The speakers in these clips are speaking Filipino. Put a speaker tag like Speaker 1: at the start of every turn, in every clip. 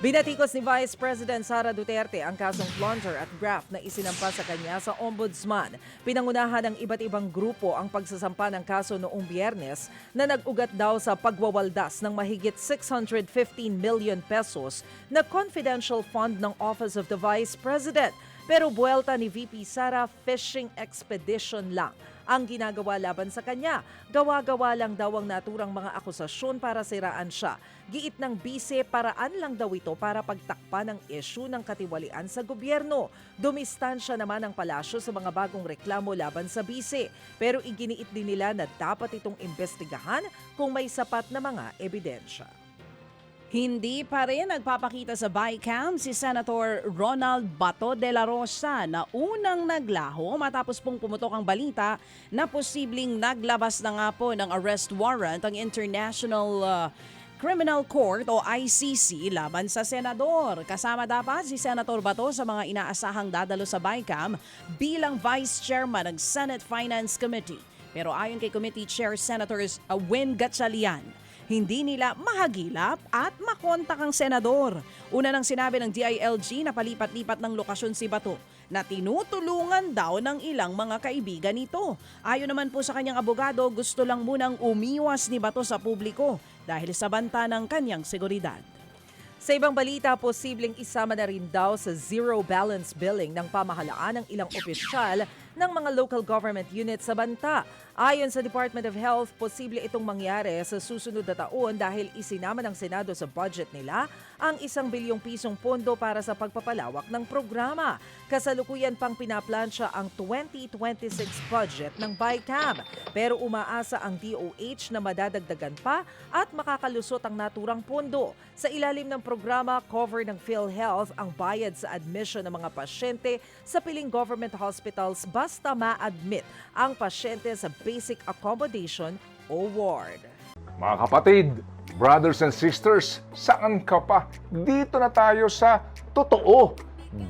Speaker 1: Binatikos ni Vice President Sara Duterte ang kasong plunder at graft na isinampa sa kanya sa Ombudsman. Pinangunahan ng iba't ibang grupo ang pagsasampa ng kaso noong Biyernes na nag-ugat daw sa pagwawaldas ng mahigit 615 million pesos na confidential fund ng Office of the Vice President. Pero buwelta ni VP Sara, fishing expedition lang ang ginagawa laban sa kanya. Gawa-gawa lang daw ang naturang mga akusasyon para siraan siya. Giit ng bise, paraan lang daw ito para pagtakpan ng issue ng katiwalian sa gobyerno. Dumistansya naman ang palasyo sa mga bagong reklamo laban sa bise. Pero iginiit din nila na dapat itong imbestigahan kung may sapat na mga ebidensya.
Speaker 2: Hindi pa rin nagpapakita sa BICAM si Senator Ronald Bato de la Rosa na unang naglaho matapos pong pumutok ang balita na posibleng naglabas na nga po ng arrest warrant ang International Criminal Court o ICC laban sa senador. Kasama dapat si Senator Bato sa mga inaasahang dadalo sa BICAM bilang Vice Chairman ng Senate Finance Committee. Pero ayon kay Committee Chair Senators Win Gatchalian, hindi nila mahagilap at makontak ang senador. Una nang sinabi ng DILG na palipat-lipat ng lokasyon si Bato na tinutulungan daw ng ilang mga kaibigan nito. Ayon naman po sa kanyang abogado, gusto lang munang umiwas ni Bato sa publiko dahil sa banta ng kanyang seguridad.
Speaker 1: Sa ibang balita, posibleng isama na rin daw sa zero balance billing ng pamahalaan ng ilang opisyal ng mga local government units sa banta. Ayon sa Department of Health, posible itong mangyari sa susunod na taon dahil isinama ng Senado sa budget nila ang 1 bilyong pisong pondo para sa pagpapalawak ng programa. Kasalukuyan pang pinaplansya ang 2026 budget ng BICAM. Pero umaasa ang DOH na madadagdagan pa at makakalusot ang naturang pondo. Sa ilalim ng programa, cover ng PhilHealth ang bayad sa admission ng mga pasyente sa piling government hospitals basta ma-admit ang pasyente sa basic accommodation o ward.
Speaker 3: Mga kapatid, brothers and sisters, saan ka pa? Dito na tayo sa totoo.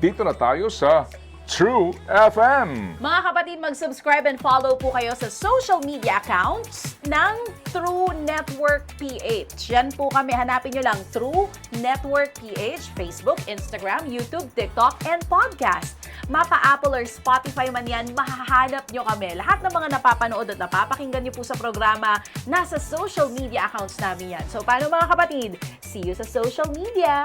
Speaker 3: Dito na tayo sa True FM.
Speaker 4: Mga kapatid, mag-subscribe and follow po kayo sa social media accounts ng True Network PH. Yan po kami, hanapin nyo lang True Network PH, Facebook, Instagram, YouTube, TikTok, and podcast. Mapa Apple or Spotify man yan, mahahanap nyo kami. Lahat ng mga napapanood at napapakinggan nyo po sa programa, nasa social media accounts namin yan. So paano mga kapatid? See you sa social media!